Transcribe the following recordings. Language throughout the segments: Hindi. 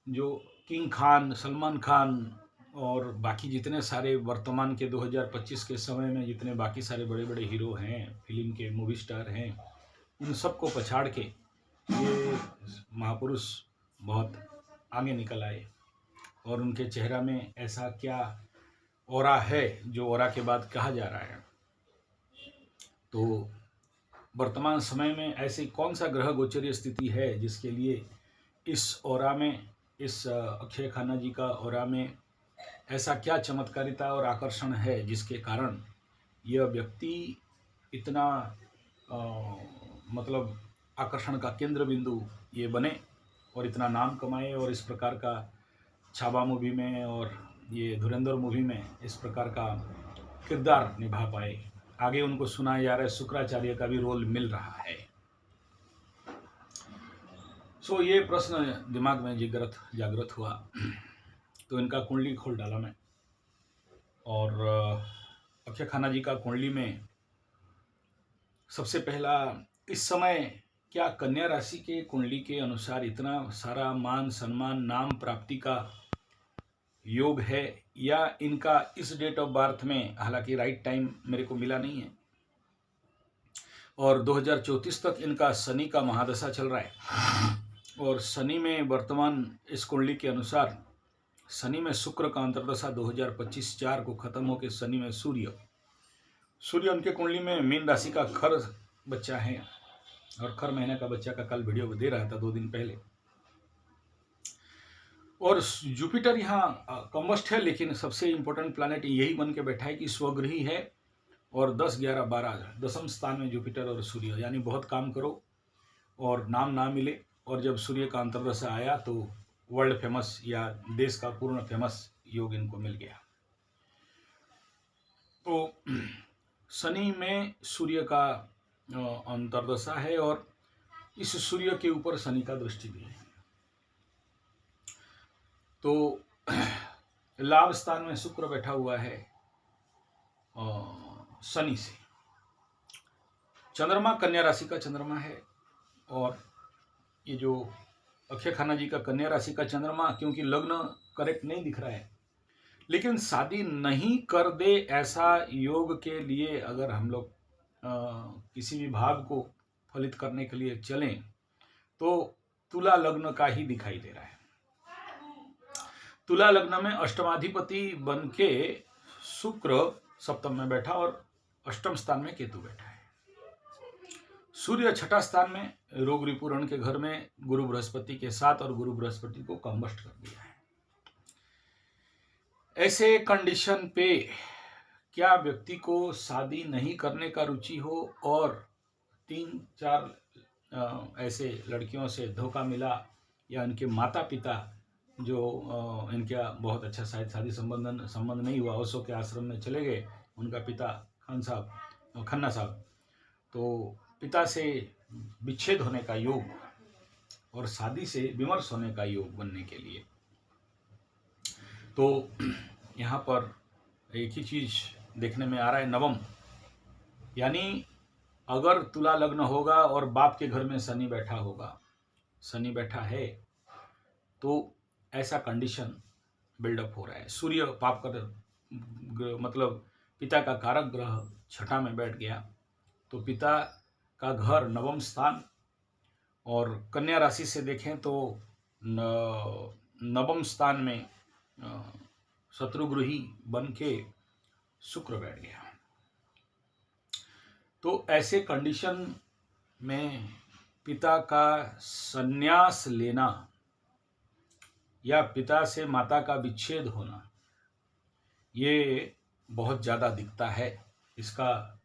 जो किंग खान, सलमान खान और बाकी जितने सारे वर्तमान के 2025 के समय में जितने बाकी सारे बड़े बड़े हीरो हैं, फिल्म के मूवी स्टार हैं, उन सबको पछाड़ के ये महापुरुष बहुत आगे निकल आए। और उनके चेहरा में ऐसा क्या ऑरा है जो ऑरा के बाद कहा जा रहा है। तो वर्तमान समय में ऐसी कौन सा ग्रह गोचरीय स्थिति है जिसके लिए इस ऑरा में, इस अक्षय खन्ना जी का ऑरा में ऐसा क्या चमत्कारिता और आकर्षण है जिसके कारण यह व्यक्ति इतना मतलब आकर्षण का केंद्र बिंदु ये बने और इतना नाम कमाए और इस प्रकार का छावा मूवी में और ये धुरंधर मूवी में इस प्रकार का किरदार निभा पाए। आगे उनको सुनाया जा रहा है शुक्राचार्य का भी रोल मिल रहा है। सो ये प्रश्न दिमाग में जागृत हुआ तो इनका कुंडली खोल डाला मैं और अक्षय खन्ना जी का कुंडली में सबसे पहला, इस समय क्या कन्या राशि के कुंडली के अनुसार इतना सारा मान सम्मान नाम प्राप्ति का योग है, या इनका इस डेट ऑफ बर्थ में, हालांकि राइट टाइम मेरे को मिला नहीं है, और 2034 तक इनका शनि का महादशा चल रहा है। और शनि में वर्तमान इस कुंडली के अनुसार शनि में शुक्र का अंतर्दशा 2025 4 को खत्म होकर शनि में सूर्य उनके कुंडली में मीन राशि का खर बच्चा है और खर महीने का बच्चा का कल वीडियो दे रहा था 2 दिन पहले। और जुपिटर यहाँ कम्बस्ट है, लेकिन सबसे इंपॉर्टेंट प्लैनेट यही बन के बैठा है कि स्वगृही है और 10, 11, 12 दशम स्थान में जुपिटर और सूर्य, यानी बहुत काम करो और नाम ना मिले। और जब सूर्य का अंतर्दशा आया तो वर्ल्ड फेमस या देश का पूर्ण फेमस योग इनको मिल गया। तो शनि में सूर्य का अंतर्दशा है और इस सूर्य के ऊपर शनि का दृष्टि भी है। तो लाभ स्थान में शुक्र बैठा हुआ है शनि से। चंद्रमा कन्या राशि का चंद्रमा है और ये जो अक्षय खन्ना जी का कन्या राशि का चंद्रमा, क्योंकि लग्न करेक्ट नहीं दिख रहा है, लेकिन शादी नहीं कर दे ऐसा योग के लिए अगर हम लोग किसी भी भाव को फलित करने के लिए चलें तो तुला लग्न का ही दिखाई दे रहा है। तुला लग्न में अष्टमाधिपति बन के शुक्र सप्तम में बैठा और अष्टम स्थान में केतु बैठा है। सूर्य छठा स्थान में रोग रिपुरण के घर में गुरु बृहस्पति के साथ, और गुरु बृहस्पति को कम्बस्ट कर दिया है। ऐसे कंडीशन पे क्या व्यक्ति को शादी नहीं करने का रुचि हो और 3-4 ऐसे लड़कियों से धोखा मिला, या इनके माता पिता जो इनका बहुत अच्छा शायद शादी संबंध नहीं हुआ, ओशो के आश्रम में चले गए, उनका पिता खन्ना साहब, तो पिता से विच्छेद होने का योग और शादी से विमर्श होने का योग बनने के लिए, तो यहाँ पर एक ही चीज देखने में आ रहा है, नवम, यानी अगर तुला लग्न होगा और बाप के घर में शनि बैठा होगा, शनि बैठा है, तो ऐसा कंडीशन बिल्डअप हो रहा है। सूर्य पाप का मतलब पिता का कारक ग्रह छठा में बैठ गया, तो पिता का घर नवम स्थान, और कन्या राशि से देखें तो नवम स्थान में शत्रुगृही बन के शुक्र बैठ गया। तो ऐसे कंडीशन में पिता का संन्यास लेना या पिता से माता का विच्छेद होना, ये बहुत ज़्यादा दिखता है। इसका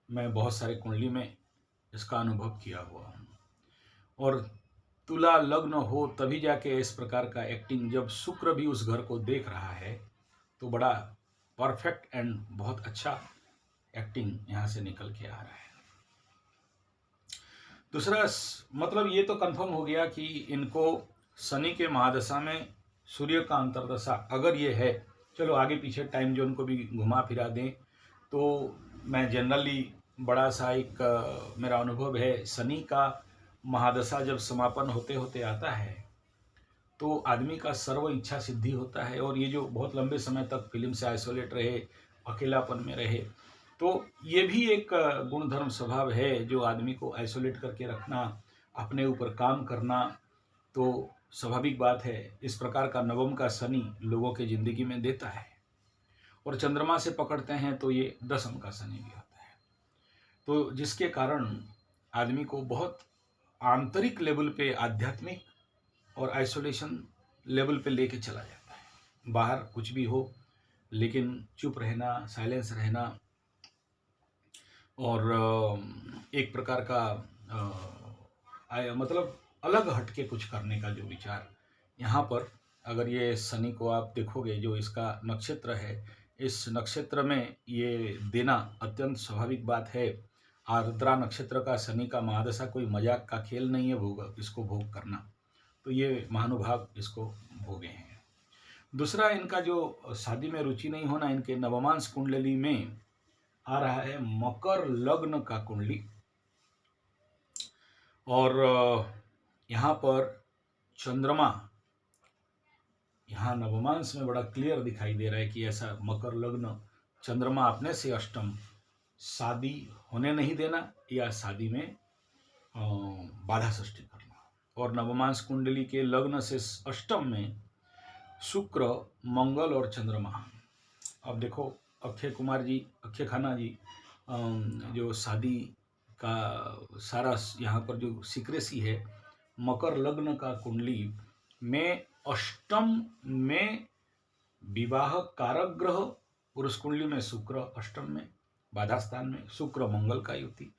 मैं बहुत सारे कुंडली में इसका अनुभव किया हुआ हूँ। और तुला लग्न हो तभी जाके इस प्रकार का एक्टिंग, जब शुक्र भी उस घर को देख रहा है, तो बड़ा परफेक्ट एंड बहुत अच्छा एक्टिंग यहाँ से निकल के आ रहा है। दूसरा मतलब ये तो कंफर्म हो गया कि इनको शनि के महादशा में सूर्य का अंतर्दशा अगर ये है, चलो आगे पीछे टाइम जोन को भी घुमा फिरा दें, तो मैं जनरली बड़ा सा एक मेरा अनुभव है, शनि का महादशा जब समापन होते होते आता है तो आदमी का सर्व इच्छा सिद्धि होता है। और ये जो बहुत लंबे समय तक फिल्म से आइसोलेट रहे, अकेलापन में रहे, तो ये भी एक गुणधर्म स्वभाव है जो आदमी को आइसोलेट करके रखना, अपने ऊपर काम करना। तो स्वाभाविक बात है, इस प्रकार का नवम का शनि लोगों के ज़िंदगी में देता है। और चंद्रमा से पकड़ते हैं तो ये दसम का शनि भी होता है। तो जिसके कारण आदमी को बहुत आंतरिक लेवल पे आध्यात्मिक और आइसोलेशन लेवल पे लेके चला जाता है। बाहर कुछ भी हो, लेकिन चुप रहना, साइलेंस रहना, और एक प्रकार का मतलब अलग हटके कुछ करने का जो विचार यहाँ पर, अगर ये शनि को आप देखोगे, जो इसका नक्षत्र है, इस नक्षत्र में ये देना अत्यंत स्वाभाविक बात है। आर्द्रा नक्षत्र का शनि का महादशा कोई मजाक का खेल नहीं है, इसको भोग करना। तो ये महानुभाव इसको भोगे हैं। दूसरा, इनका जो शादी में रुचि नहीं होना, इनके नवमांश कुंडली में आ रहा है मकर लग्न का कुंडली। और यहाँ पर चंद्रमा, यहाँ नवमांश में बड़ा क्लियर दिखाई दे रहा है कि ऐसा मकर लग्न, चंद्रमा अपने से अष्टम, शादी होने नहीं देना या शादी में बाधा सृष्टि करना। और नवमांश कुंडली के लग्न से अष्टम में शुक्र, मंगल और चंद्रमा। अब देखो, अक्षय कुमार जी, अक्षय खन्ना जी, जो शादी का सारा यहाँ पर जो सीक्रेसी है, मकर लग्न का कुंडली में अष्टम में विवाह कारक ग्रह, पुरुष कुंडली में शुक्र अष्टम में बाधा स्थान में, शुक्र मंगल का युति,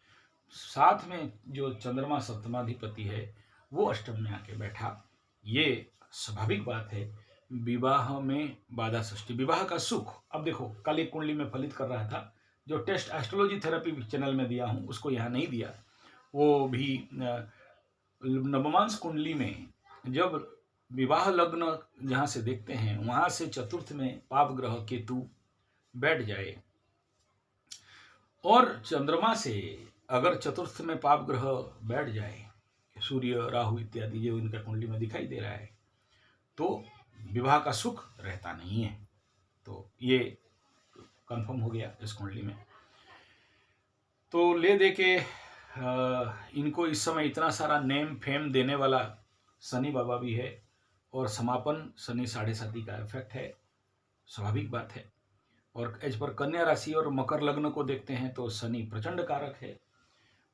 साथ में जो चंद्रमा सप्तमाधिपति है वो अष्टम में आके बैठा। ये स्वाभाविक बात है, विवाह में बाधा सृष्टि, विवाह का सुख। अब देखो, कल एक कुंडली में फलित कर रहा था, जो टेस्ट एस्ट्रोलॉजी थेरेपी चैनल में दिया हूँ, उसको यहाँ नहीं दिया। वो भी नवमांश कुंडली में जब विवाह लग्न जहाँ से देखते हैं, वहाँ से चतुर्थ में पाप ग्रह केतु बैठ जाए, और चंद्रमा से अगर चतुर्थ में पाप ग्रह बैठ जाए, सूर्य, राहु इत्यादि जो इनका कुंडली में दिखाई दे रहा है, तो विवाह का सुख रहता नहीं है। तो ये कंफर्म हो गया इस कुंडली में। तो ले दे के इनको इस समय इतना सारा नेम फेम देने वाला शनि बाबा भी है, और समापन शनि 7.5 का इफेक्ट है, स्वाभाविक बात है। और एज पर कन्या राशि और मकर लग्न को देखते हैं तो शनि प्रचंड कारक है,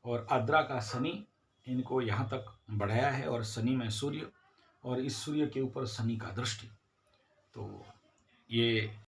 और आद्रा का शनि इनको यहाँ तक बढ़ाया है, और शनि में सूर्य, और इस सूर्य के ऊपर शनि का दृष्टि। तो ये